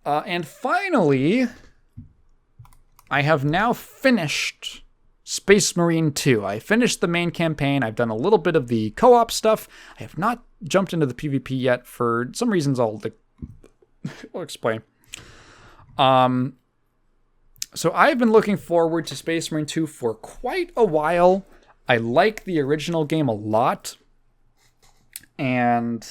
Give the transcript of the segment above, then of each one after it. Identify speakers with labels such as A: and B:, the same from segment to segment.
A: And finally, I have now finished Space Marine 2. I finished the main campaign. I've done a little bit of the co-op stuff. I have not jumped into the PvP yet for some reasons I'll explain. So I've been looking forward to Space Marine 2 for quite a while. I like the original game a lot. And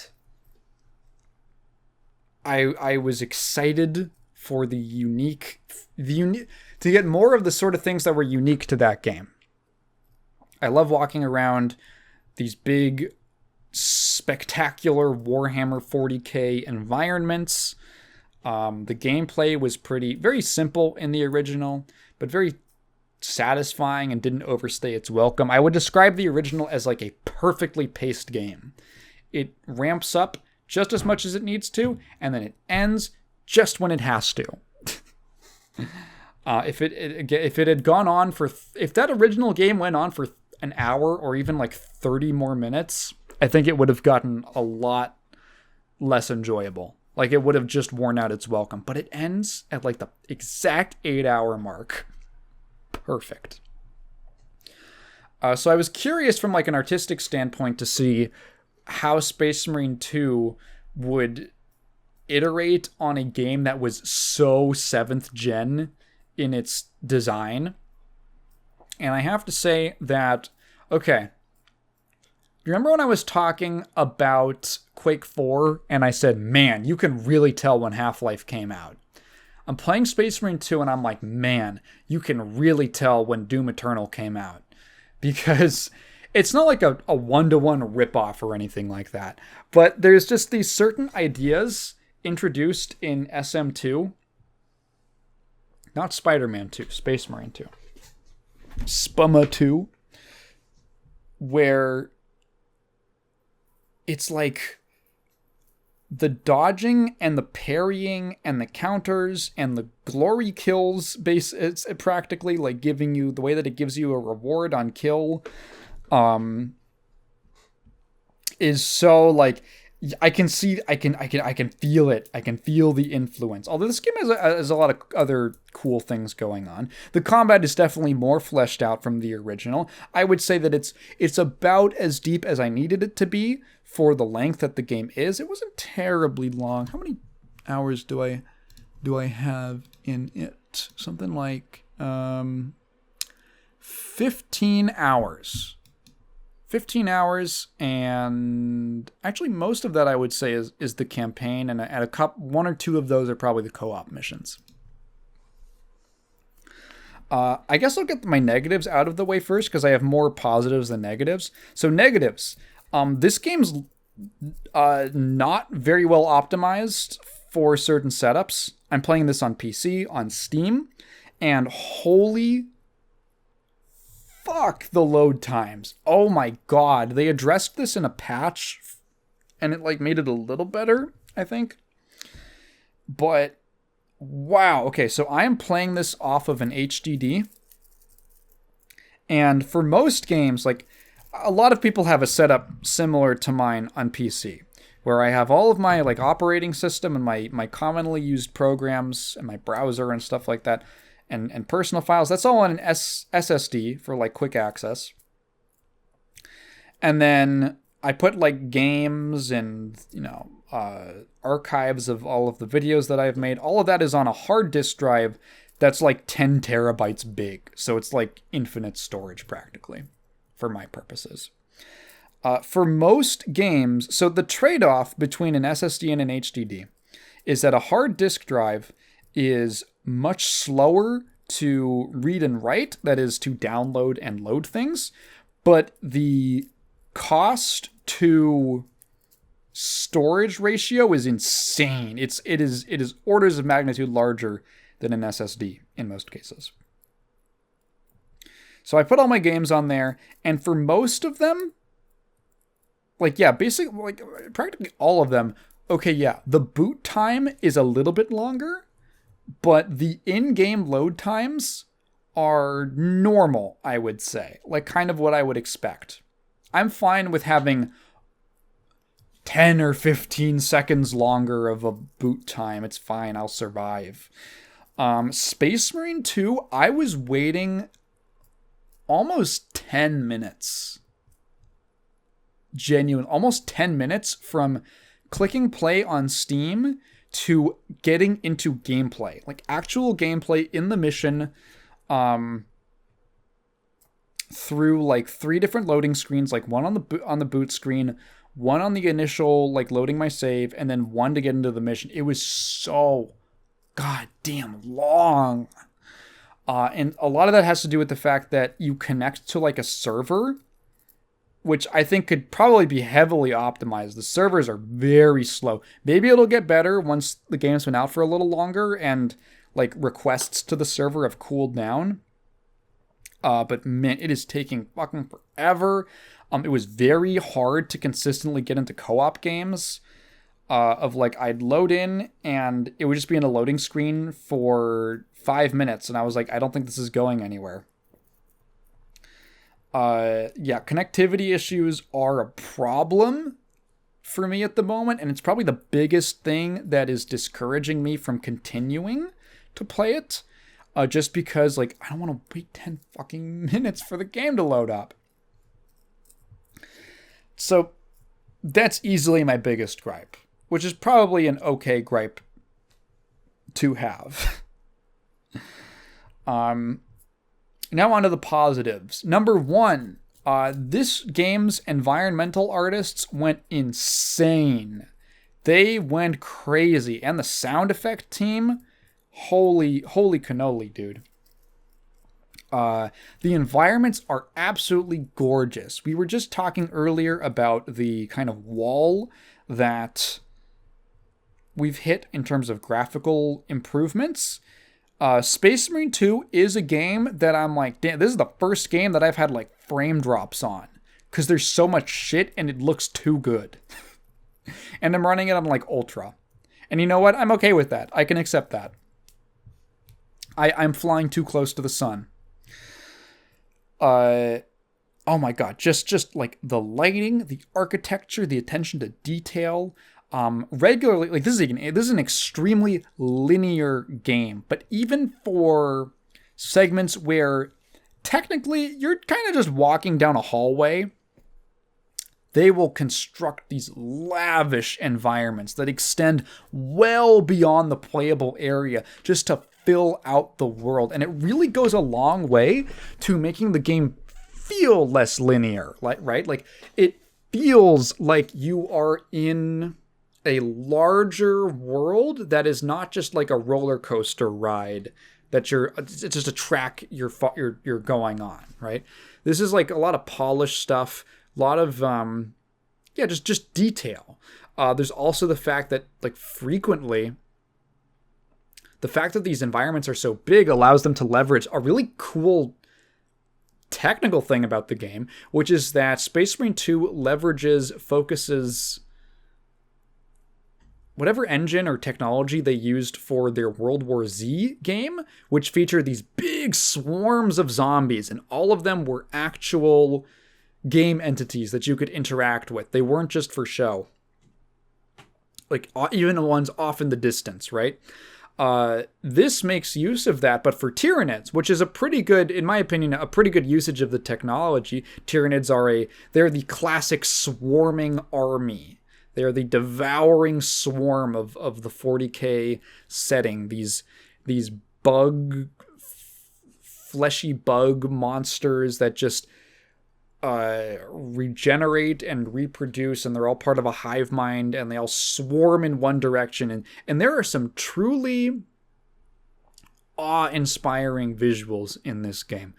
A: I was excited for the unique to get more of the sort of things that were unique to that game. I love walking around these big, spectacular Warhammer 40k environments. The gameplay was very simple in the original, but very satisfying and didn't overstay its welcome. I would describe the original as like a perfectly paced game. It ramps up just as much as it needs to, and then it ends just when it has to. If it had gone on for... If that original game went on for an hour or even like 30 more minutes, I think it would have gotten a lot less enjoyable. Like, it would have just worn out its welcome. But it ends at like the exact 8-hour mark. Perfect. So I was curious from like an artistic standpoint to see how Space Marine 2 would iterate on a game that was so 7th gen in its design. And I have to say that, okay, remember when I was talking about Quake 4 and I said, man, you can really tell when Half-Life came out? I'm playing Space Marine 2 and I'm like, man, you can really tell when Doom Eternal came out. Because it's not like a one-to-one ripoff or anything like that. But there's just these certain ideas introduced in SM2. Not Spider-Man 2, Space Marine 2. Spuma 2. Where it's like the dodging and the parrying and the counters and the glory kills it's practically like giving you the way that it gives you a reward on kill is so like I can feel it. I can feel the influence. Although this game has a lot of other cool things going on. The combat is definitely more fleshed out from the original. I would say that it's about as deep as I needed it to be for the length that the game is. It wasn't terribly long. How many hours do I have in it? Something like 15 hours. 15 hours, and actually most of that I would say is the campaign, and one or two of those are probably the co-op missions. I guess I'll get my negatives out of the way first, because I have more positives than negatives. So negatives. This game's not very well optimized for certain setups. I'm playing this on PC, on Steam, and holy fuck the load times. Oh my god. They addressed this in a patch and it like made it a little better, I think. But wow. Okay, so I am playing this off of an HDD. And for most games, like a lot of people have a setup similar to mine on PC, where I have all of my like operating system and my commonly used programs and my browser and stuff like that. And personal files, that's all on an SSD for like quick access. And then I put like games and, archives of all of the videos that I've made. All of that is on a hard disk drive that's like 10 terabytes big. So it's like infinite storage practically for my purposes. For most games, so the trade-off between an SSD and an HDD is that a hard disk drive is much slower to read and write, that is to download and load things, but the cost to storage ratio is insane. It is orders of magnitude larger than an SSD in most cases. So I put all my games on there, and for most of them, basically practically all of them, okay, yeah, the boot time is a little bit longer, but the in-game load times are normal, I would say. Like, kind of what I would expect. I'm fine with having 10 or 15 seconds longer of a boot time. It's fine. I'll survive. Space Marine 2, I was waiting almost 10 minutes. Genuine. Almost 10 minutes from clicking play on Steam to getting into gameplay. Like actual gameplay in the mission through like 3 different loading screens, like one on the boot screen, one on the initial like loading my save, and then one to get into the mission. It was so goddamn long. And a lot of that has to do with the fact that you connect to like a server, which I think could probably be heavily optimized. The servers are very slow. Maybe it'll get better once the game's been out for a little longer and like requests to the server have cooled down. But man, it is taking fucking forever. It was very hard to consistently get into co-op games. Of like, I'd load in and it would just be in a loading screen for 5 minutes. And I was like, I don't think this is going anywhere. Yeah, connectivity issues are a problem for me at the moment. And it's probably the biggest thing that is discouraging me from continuing to play it. Just because, like, I don't want to wait 10 fucking minutes for the game to load up. So, that's easily my biggest gripe. Which is probably an okay gripe to have. Now on to the positives. Number 1, this game's environmental artists went insane. They went crazy. And the sound effect team, holy cannoli, dude. The environments are absolutely gorgeous. We were just talking earlier about the kind of wall that we've hit in terms of graphical improvements. Space Marine 2 is a game that I'm like, damn, this is the first game that I've had like frame drops on. Because there's so much shit and it looks too good. And I'm running it on like ultra. And you know what? I'm okay with that. I can accept that. I'm flying too close to the sun. Oh my god, just like the lighting, the architecture, the attention to detail. Regularly, like this is an extremely linear game, but even for segments where technically you're kind of just walking down a hallway, they will construct these lavish environments that extend well beyond the playable area just to fill out the world. And it really goes a long way to making the game feel less linear, right? Like it feels like you are in a larger world that is not just like a roller coaster ride that it's just a track you're going on, right? This is like a lot of polished stuff, a lot of just detail. There's also the fact that like frequently the fact that these environments are so big allows them to leverage a really cool technical thing about the game, which is that Space Marine 2 focuses whatever engine or technology they used for their World War Z game, which featured these big swarms of zombies, and all of them were actual game entities that you could interact with. They weren't just for show. Like, even the ones off in the distance, right? This makes use of that, but for Tyranids, which is a pretty good, in my opinion, a pretty good usage of the technology. Tyranids they're the classic swarming army. They're the devouring swarm of the 40k setting. These fleshy bug monsters that just regenerate and reproduce, and they're all part of a hive mind, and they all swarm in one direction. And there are some truly awe-inspiring visuals in this game.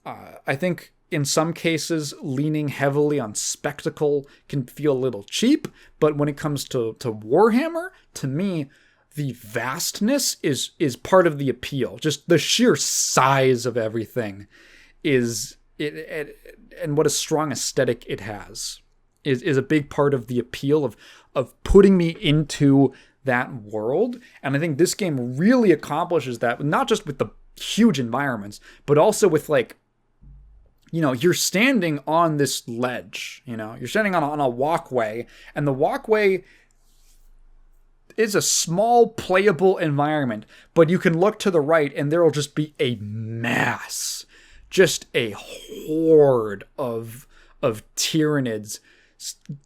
A: I think in some cases, leaning heavily on spectacle can feel a little cheap, but when it comes to Warhammer, to me, the vastness is part of the appeal. Just the sheer size of everything is it, and what a strong aesthetic it has is a big part of the appeal of putting me into that world. And I think this game really accomplishes that, not just with the huge environments, but also with like you're standing on this ledge, you're standing on a walkway, and the walkway is a small playable environment, but you can look to the right and there will just be a mass, just a horde of Tyranids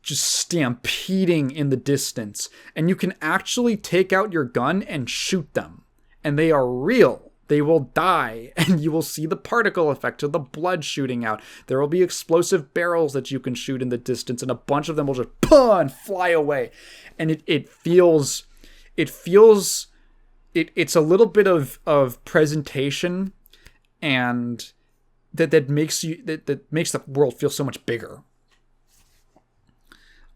A: just stampeding in the distance, and you can actually take out your gun and shoot them, and they are real. They will die, and you will see the particle effect of the blood shooting out. There will be explosive barrels that you can shoot in the distance, and a bunch of them will just and fly away. And it's a little bit of presentation, and that makes the world feel so much bigger,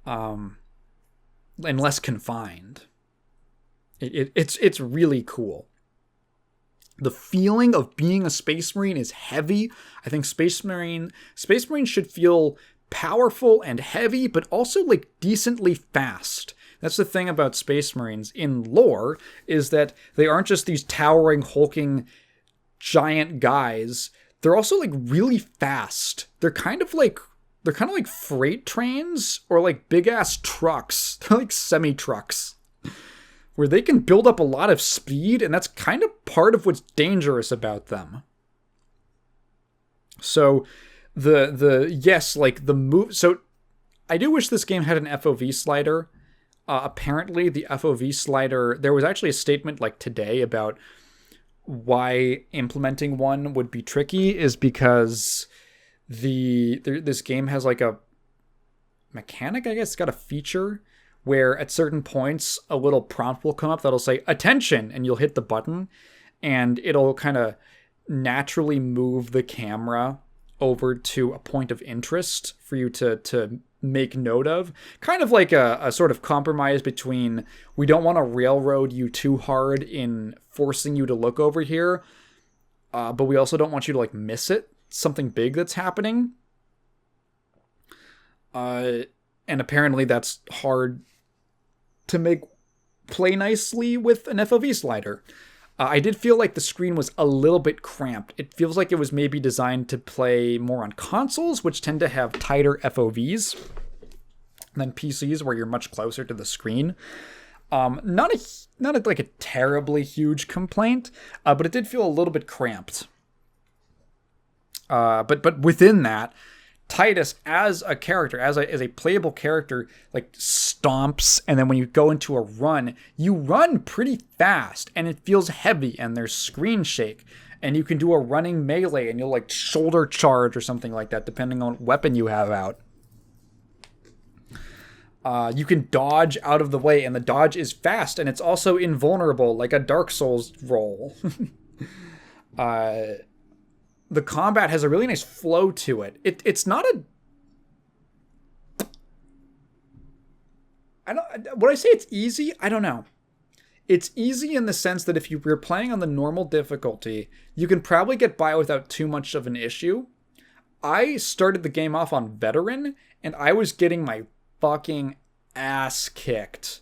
A: and less confined. It's really cool. The feeling of being a Space Marine is heavy. I think Space Marine should feel powerful and heavy, but also like decently fast. That's the thing about Space Marines in lore, is that they aren't just these towering, hulking, giant guys. They're also like really fast. They're kind of like freight trains, or like big ass trucks. They're like semi trucks, where they can build up a lot of speed, and that's kind of part of what's dangerous about them. So the move. So I do wish this game had an FOV slider. Apparently the FOV slider, there was actually a statement like today about why implementing one would be tricky, is because this game has like a mechanic, I guess. It's got a feature where at certain points a little prompt will come up that'll say attention, and you'll hit the button and it'll kind of naturally move the camera over to a point of interest for you to make note of. Kind of like a sort of compromise between, we don't want to railroad you too hard in forcing you to look over here, but we also don't want you to like miss it, something big that's happening. And apparently that's hard to play nicely with an FOV slider. I did feel like the screen was a little bit cramped. It feels like it was maybe designed to play more on consoles, which tend to have tighter FOVs than PCs, where you're much closer to the screen. Not like a terribly huge complaint, but it did feel a little bit cramped. But within that, Titus as a character, as a playable character, like stomps, and then when you go into a run, you run pretty fast, and it feels heavy, and there's screen shake, and you can do a running melee, and you'll like shoulder charge or something like that, depending on what weapon you have out. You can dodge out of the way, and the dodge is fast, and it's also invulnerable, like a Dark Souls roll. The combat has a really nice flow to it. It's not a... Would I say it's easy? I don't know. It's easy in the sense that if you were playing on the normal difficulty, you can probably get by without too much of an issue. I started the game off on Veteran, and I was getting my fucking ass kicked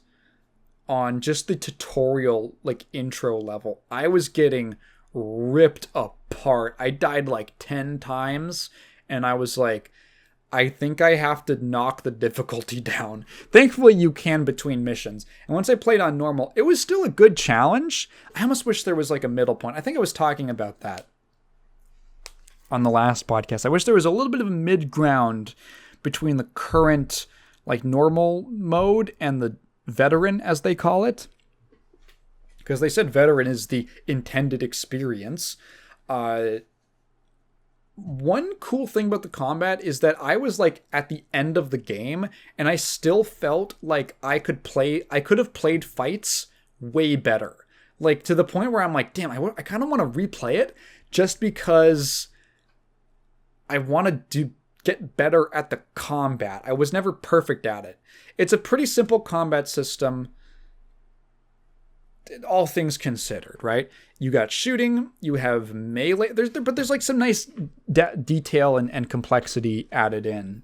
A: on just the tutorial, like, intro level. I was getting ripped apart. I died like 10 times, and I was like, I think I have to knock the difficulty down. Thankfully, you can between missions. And once I played on normal, it was still a good challenge. I almost wish there was like a middle point. I think I was talking about that on the last podcast. I wish there was a little bit of a mid-ground between the current like normal mode and the Veteran, as they call it. Because they said Veteran is the intended experience. One cool thing about the combat is that I was like at the end of the game, and I still felt like I could have played fights way better. Like to the point where I'm like, damn, I kind of want to replay it just because I want to get better at the combat. I was never perfect at it. It's a pretty simple combat system, all things considered, right? You got shooting, you have melee, but there's like some nice detail and complexity added in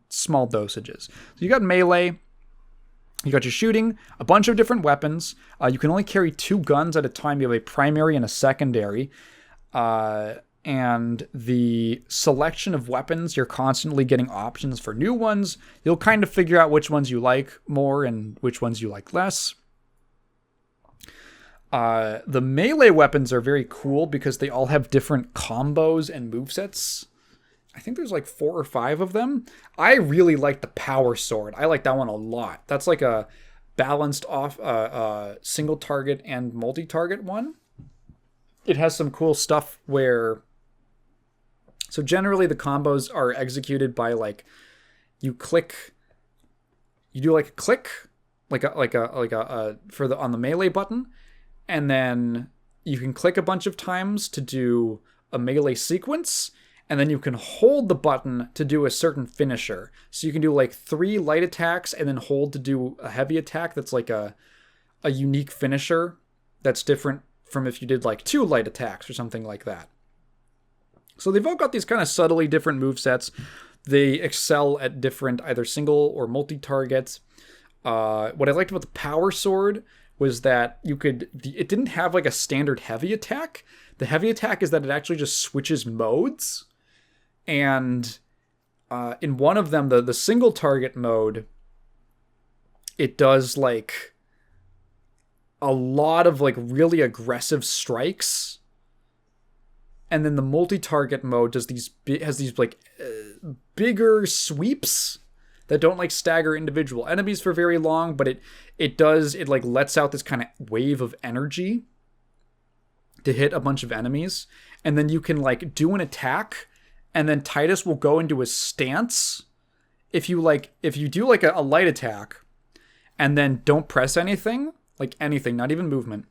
A: small dosages. So you got melee, you got your shooting, a bunch of different weapons. You can only carry 2 guns at a time. You have a primary and a secondary. and the selection of weapons, you're constantly getting options for new ones. You'll kind of figure out which ones you like more and which ones you like less. The melee weapons are very cool because they all have different combos and movesets. I think there's like 4 or 5 of them. I really like the power sword. I like that one a lot. That's like a balanced off single target and multi-target one. It has some cool stuff where... So generally the combos are executed by like you do like a click on the melee button, and then you can click a bunch of times to do a melee sequence, and then you can hold the button to do a certain finisher. So you can do like 3 light attacks and then hold to do a heavy attack that's like a unique finisher that's different from if you did like 2 light attacks or something like that. So they've all got these kind of subtly different movesets. They excel at different either single or multi-targets. What I liked about the power sword was that it didn't have like a standard heavy attack. The heavy attack is that it actually just switches modes. And in one of them, the single target mode, it does like a lot of like really aggressive strikes. And then the multi-target mode has these like bigger sweeps that don't like stagger individual enemies for very long, but it like lets out this kind of wave of energy to hit a bunch of enemies. And then you can like do an attack, and then Titus will go into a stance. If you do like a light attack and then don't press anything, not even movement,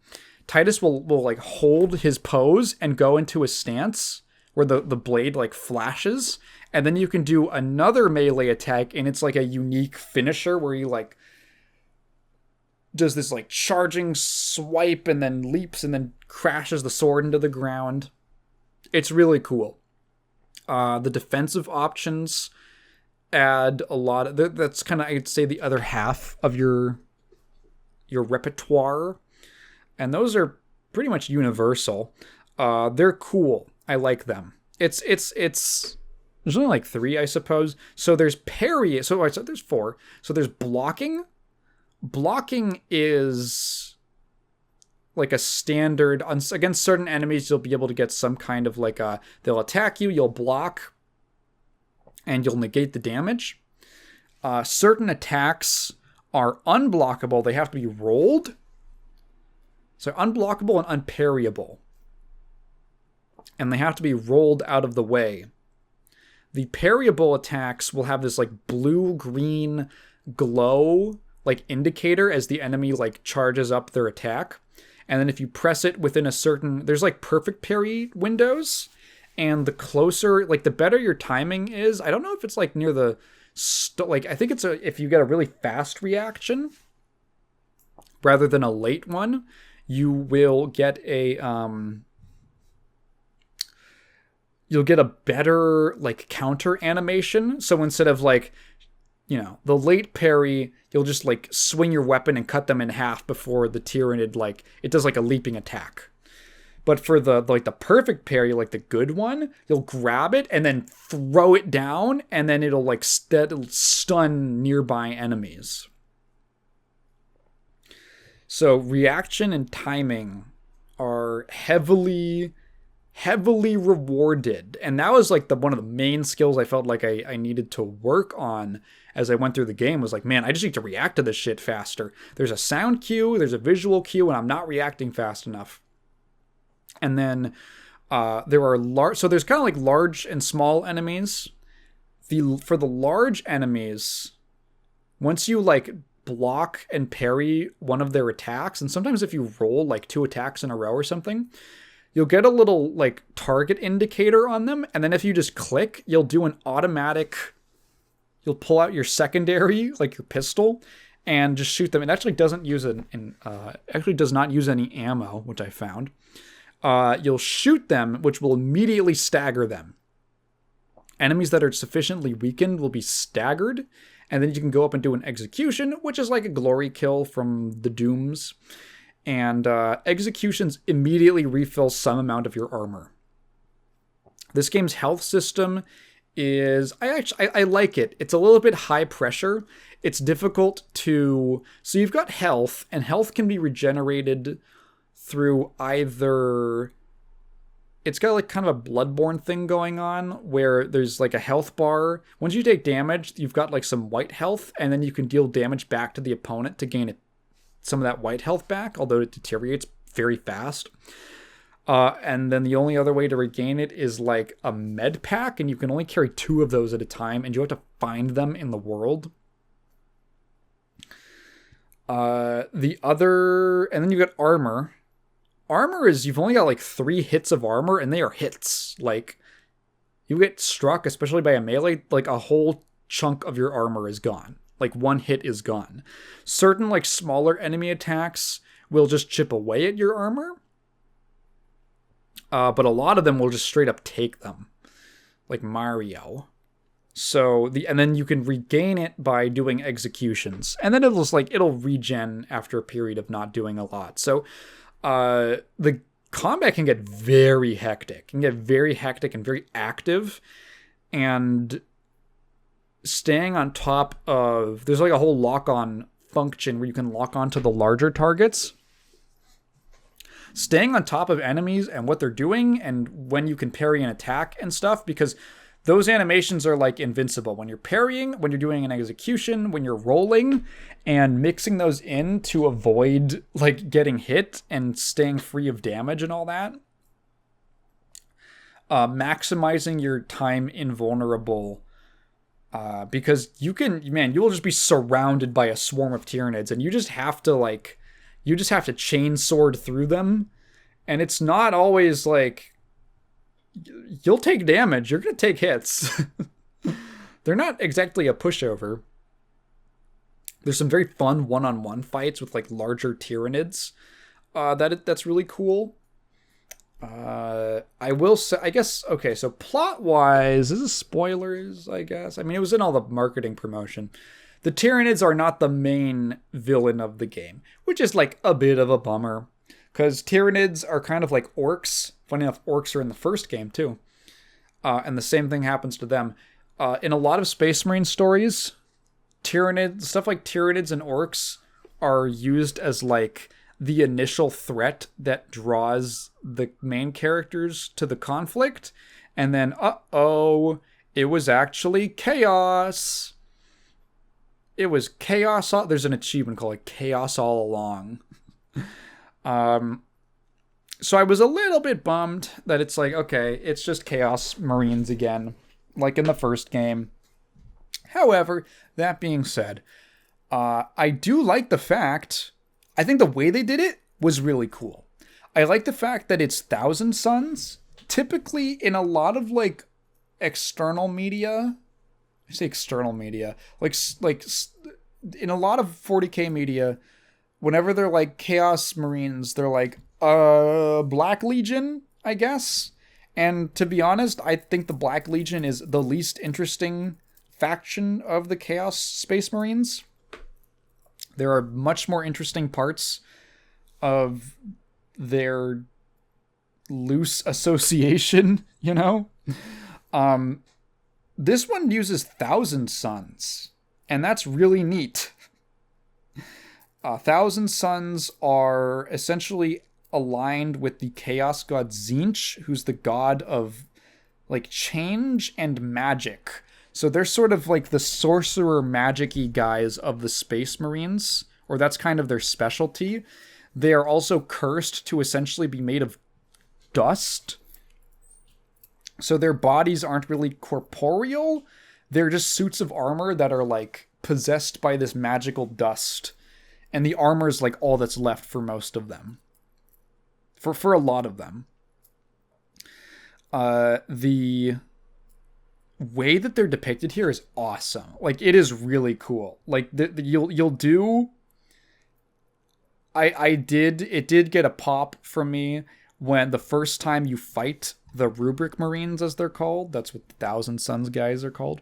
A: Titus will like hold his pose and go into a stance where the blade like flashes, and then you can do another melee attack, and it's like a unique finisher where he like does this like charging swipe and then leaps and then crashes the sword into the ground. It's really cool. The defensive options add a lot of... That's kind of, I'd say, the other half of your repertoire. And those are pretty much universal. They're cool. I like them. It's there's only like 3, I suppose. So there's parry. So there's 4. So there's blocking. Blocking is like a standard. Against certain enemies, you'll be able to get some kind of like they'll attack you, you'll block, and you'll negate the damage. Certain attacks are unblockable. They have to be rolled. So unblockable and unparryable. And they have to be rolled out of the way. The parryable attacks will have this like blue-green glow like indicator as the enemy like charges up their attack. And then if you press it within a certain... There's like perfect parry windows. And the closer, like the better your timing is. I don't know if it's like near the... I think it's if you get a really fast reaction rather than a late one, you will get a you'll get a better like counter animation. So instead of like, the late parry, you'll just like swing your weapon and cut them in half before the Tyrannid, like it does like a leaping attack. But for the perfect parry, like the good one, you'll grab it and then throw it down, and then it'll like it'll stun nearby enemies. So reaction and timing are heavily rewarded. And that was like one of the main skills I felt like I needed to work on as I went through the game. Was like, man, I just need to react to this shit faster. There's a sound cue, there's a visual cue, and I'm not reacting fast enough. And then there are large... So there's kind of like large and small enemies. For the large enemies, once you like block and parry one of their attacks, and sometimes if you roll like 2 attacks in a row or something, you'll get a little like target indicator on them, and then if you just click, you'll do an automatic... You'll pull out your secondary, like your pistol, and just shoot them. It actually doesn't use actually does not use any ammo, which I found. You'll shoot them, which will immediately stagger them. Enemies that are sufficiently weakened will be staggered, and then you can go up and do an execution, which is like a glory kill from the Dooms. And executions immediately refill some amount of your armor. This game's health system is I like it. It's a little bit high pressure. It's difficult to so you've got health, and health can be regenerated through either it's got like kind of a Bloodborne thing going on where there's like a health bar. Once you take damage, you've got like some white health, and then you can deal damage back to the opponent to gain some of that white health back, although it deteriorates very fast. And then the only other way to regain it is like a med pack, and you can only carry 2 of those at a time, and you have to find them in the world. And then you got armor. Armor is, you've only got like 3 hits of armor, and they are hits. Like, you get struck, especially by a melee, like a whole chunk of your armor is gone. Like, 1 hit is gone. Certain, like, smaller enemy attacks will just chip away at your armor. But a lot of them will just straight up take them. Like Mario. And then you can regain it by doing executions. And then it'll regen after a period of not doing a lot. So, the combat can get very hectic. And very active. And staying on top of... There's like a whole lock-on function where you can lock on to the larger targets. Staying on top of enemies and what they're doing and when you can parry an attack and stuff, because those animations are like invincible. When you're parrying, when you're doing an execution, when you're rolling, and mixing those in to avoid like getting hit and staying free of damage and all that. Maximizing your time invulnerable, because you will just be surrounded by a swarm of Tyranids, and you just have to chain sword through them. And it's not always like, you'll take damage. You're going to take hits. They're not exactly a pushover. There's some very fun one-on-one fights with like larger Tyranids. That's really cool. I will say, I guess, okay, so plot-wise, this is spoilers, I guess. I mean, it was in all the marketing promotion. The Tyranids are not the main villain of the game, which is like a bit of a bummer, because Tyranids are kind of like orcs. Funny enough, orcs are in the first game too. And the same thing happens to them. In a lot of Space Marine stories, stuff like Tyranids and orcs are used as like the initial threat that draws the main characters to the conflict. And then, it was actually chaos. It was chaos. There's an achievement called like Chaos All Along. So I was a little bit bummed that it's like, okay, it's just Chaos Marines again, like in the first game. However, that being said, I do like the fact, I think the way they did it was really cool. I like the fact that it's Thousand Suns. Typically in a lot of like external media, I say external media, like in a lot of 40k media, whenever they're like Chaos Marines, they're like Black Legion, I guess. And to be honest, I think the Black Legion is the least interesting faction of the Chaos Space Marines. There are much more interesting parts of their loose association, you know? This one uses Thousand Suns, and that's really neat. Thousand Suns are essentially aligned with the chaos god Tzeentch, who's the god of like change and magic. So they're sort of like the sorcerer magic-y guys of the Space Marines, or that's kind of their specialty. They are also cursed to essentially be made of dust. So their bodies aren't really corporeal. They're just suits of armor that are like possessed by this magical dust. And the armor's like all that's left for most of them. For a lot of them. The way that they're depicted here is awesome. Like, it is really cool. Like, you'll do... It did get a pop from me when the first time you fight the Rubric Marines, as they're called. That's what the Thousand Suns guys are called.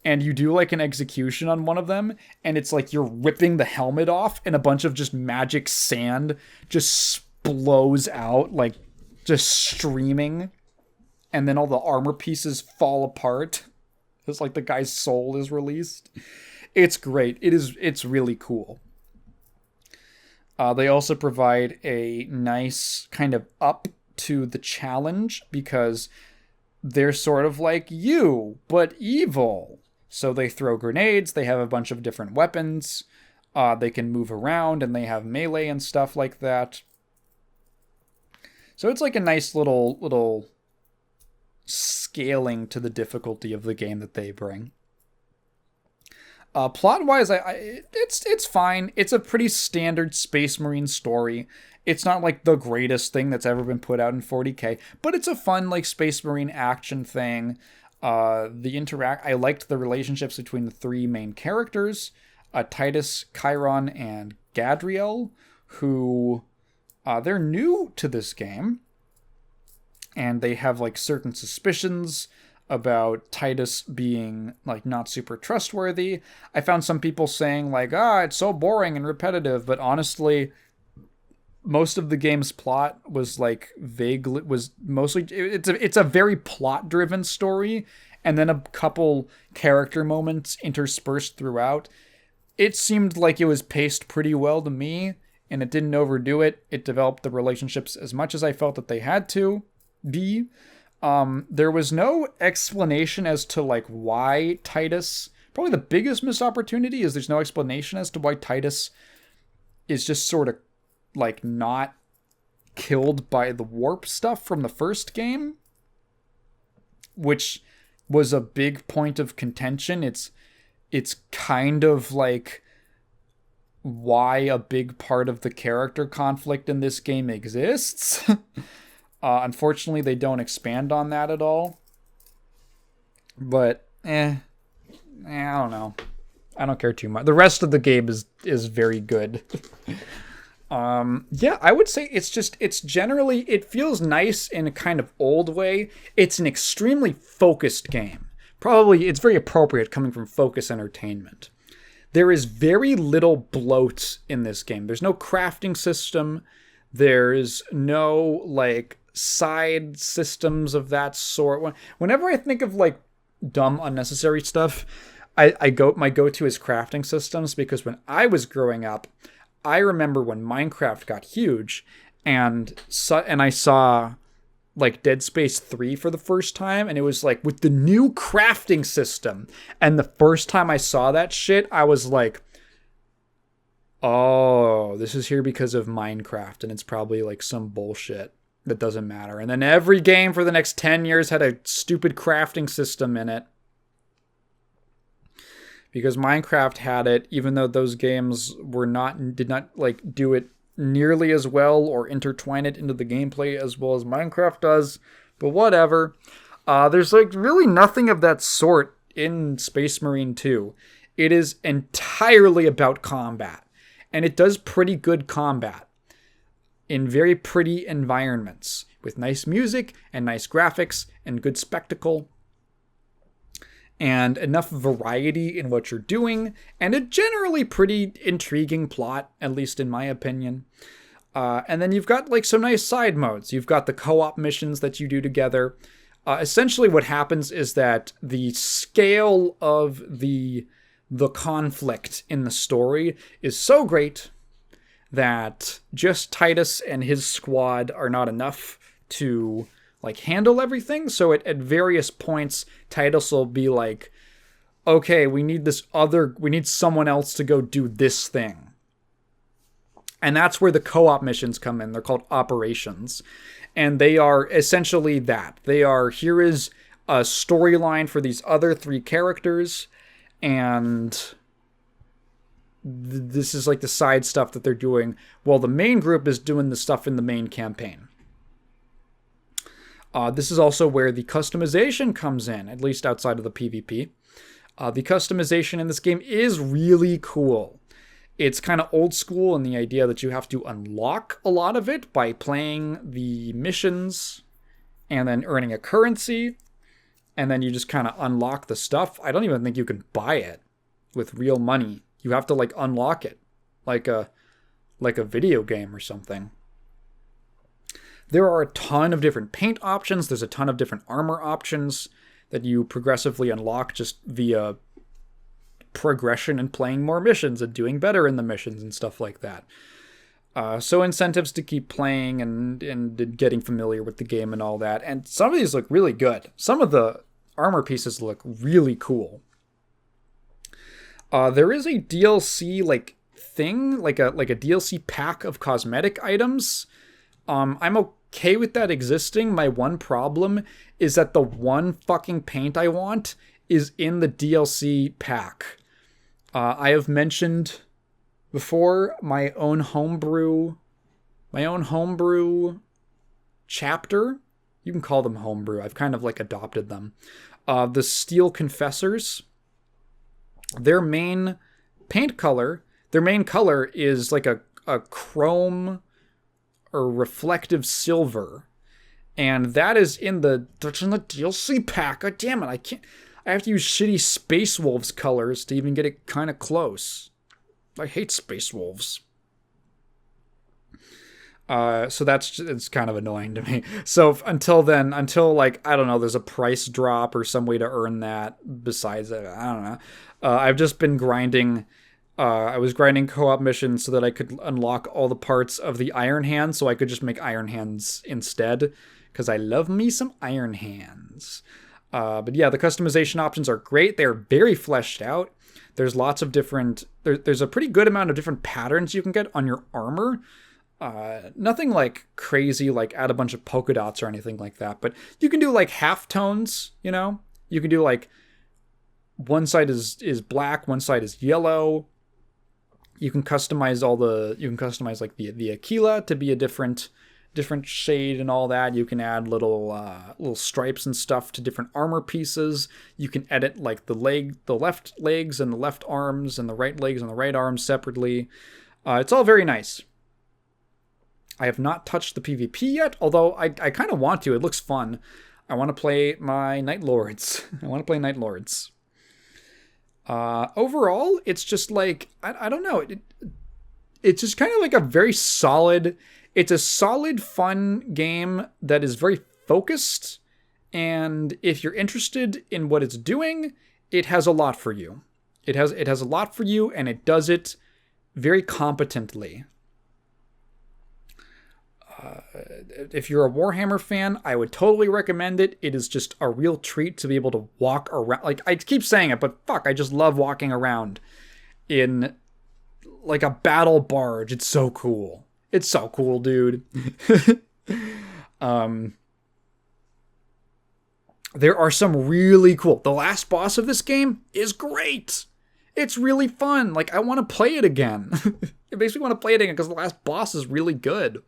A: And you do like an execution on one of them, and it's like you're ripping the helmet off, and a bunch of just magic sand just blows out, like just streaming and then all the armor pieces fall apart. It's like the guy's soul is released. It's great. It's really cool. They also provide a nice kind of up to the challenge because they're sort of like you, but evil. So they throw grenades, they have a bunch of different weapons, they can move around, and they have melee and stuff like that. So it's like a nice little scaling to the difficulty of the game that they bring. Plot-wise, it's fine. It's a pretty standard Space Marine story. It's not like the greatest thing that's ever been put out in 40K, but it's a fun like Space Marine action thing. I liked the relationships between the three main characters, Titus, Chiron, and Gadriel, who they're new to this game, and they have like certain suspicions about Titus being like not super trustworthy. I found some people saying like, it's so boring and repetitive, but honestly, most of the game's plot was like vaguely, was mostly, it's a very plot driven story, and then a couple character moments interspersed throughout. It seemed like it was paced pretty well to me, and it didn't overdo it. It developed the relationships as much as I felt that they had to be. There was no explanation as to like why Titus, probably the biggest missed opportunity is there's no explanation as to why Titus is just sort of like not killed by the warp stuff from the first game, which was a big point of contention. It's kind of like why a big part of the character conflict in this game exists. Unfortunately, they don't expand on that at all. But, I don't know. I don't care too much. The rest of the game is very good. I would say it's generally, it feels nice in a kind of old way. It's an extremely focused game. Probably, it's very appropriate coming from Focus Entertainment. There is very little bloat in this game. There's no crafting system. There's no, like, side systems of that sort. Whenever I think of like dumb unnecessary stuff, my go-to is crafting systems, because when I was growing up, I remember when Minecraft got huge and I saw like Dead Space 3 for the first time, and it was like with the new crafting system, and the first time I saw that shit, I was like, oh, this is here because of Minecraft, and it's probably like some bullshit that doesn't matter. And then every game for the next 10 years had a stupid crafting system in it, because Minecraft had it, even though those games did not like do it nearly as well or intertwine it into the gameplay as well as Minecraft does. But whatever. There's like really nothing of that sort in Space Marine 2. It is entirely about combat, and it does pretty good combat in very pretty environments with nice music and nice graphics and good spectacle and enough variety in what you're doing, and a generally pretty intriguing plot, at least in my opinion. And then you've got like some nice side modes. You've got the co-op missions that you do together. Essentially what happens is that the scale of the conflict in the story is so great that just Titus and his squad are not enough to like handle everything. So at various points, Titus will be like, okay, we need someone else to go do this thing. And that's where the co-op missions come in. They're called operations. And they are essentially that. Here is a storyline for these other three characters, and this is like the side stuff that they're doing while the main group is doing the stuff in the main campaign. This is also where the customization comes in, at least outside of the PvP. The customization in this game is really cool. It's kind of old school in the idea that you have to unlock a lot of it by playing the missions and then earning a currency, and then you just kind of unlock the stuff. I don't even think you can buy it with real money. You have to like unlock it like a video game or something. There are a ton of different paint options. There's a ton of different armor options that you progressively unlock just via progression and playing more missions and doing better in the missions and stuff like that. So incentives to keep playing and getting familiar with the game and all that. And some of these look really good. Some of the armor pieces look really cool. There is a DLC thing, like a DLC pack of cosmetic items. I'm okay with that existing. My one problem is that the one fucking paint I want is in the DLC pack. I have mentioned before my own homebrew chapter. You can call them homebrew. I've kind of adopted them. The Steel Confessors. Their main color is like a chrome or reflective silver. And that is in the DLC pack. God damn it, I have to use shitty Space Wolves colors to even get it kind of close. I hate Space Wolves. So it's kind of annoying to me. So until then, I don't know, there's a price drop or some way to earn that besides it, I don't know. I've just been grinding. I was grinding co-op missions so that I could unlock all the parts of the Iron Hand, so I could just make Iron Hands instead, because I love me some Iron Hands. But yeah, the customization options are great. They're very fleshed out. There's lots of different... There's a pretty good amount of different patterns you can get on your armor. Nothing crazy, add a bunch of polka dots or anything like that. But you can do half tones, you know? You can do one side is black, one side is yellow. You can customize the Aquila to be a different shade and all that. You can add little stripes and stuff to different armor pieces. You can edit the left legs and the left arms and the right legs and the right arms separately. It's all very nice. I have not touched the PvP yet, although I kind of want to. It looks fun. I want to play my Night Lords. Overall, it's just I don't know. It's just kind of a very solid... It's a solid, fun game that is very focused, and if you're interested in what it's doing, it has a lot for you. It has a lot for you, and it does it very competently. If you're a Warhammer fan, I would totally recommend it. It is just a real treat to be able to walk around. I keep saying it, but fuck, I just love walking around in a battle barge. It's so cool. It's so cool, dude. There are some really cool... The last boss of this game is great. It's really fun. I want to play it again. It makes me want to play it again because the last boss is really good.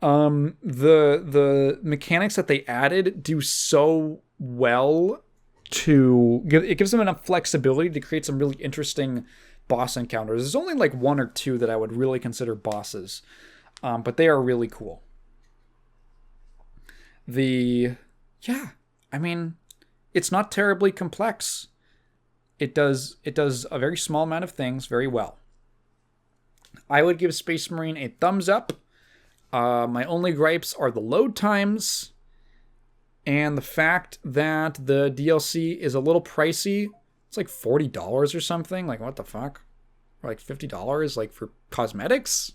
A: The mechanics that they added do so well it gives them enough flexibility to create some really interesting boss encounters. There's only one or two that I would really consider bosses, but they are really cool. It's not terribly complex. It does a very small amount of things very well. I would give Space Marine a thumbs up. My only gripes are the load times and the fact that the DLC is a little pricey. It's $40 or something. What the fuck? Or $50 for cosmetics?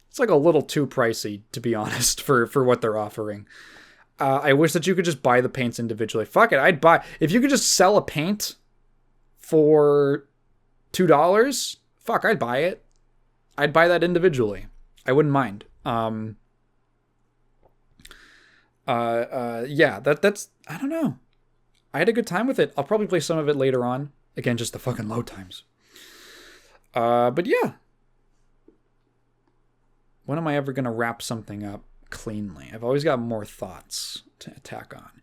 A: It's a little too pricey, to be honest, for what they're offering. I wish that you could just buy the paints individually. Fuck it, I'd buy... If you could just sell a paint for $2, fuck, I'd buy it. I'd buy that individually. I wouldn't mind. Yeah, that's... I don't know. I had a good time with it. I'll probably play some of it later on. Again, just the fucking load times. But yeah. When am I ever going to wrap something up cleanly? I've always got more thoughts to attack on.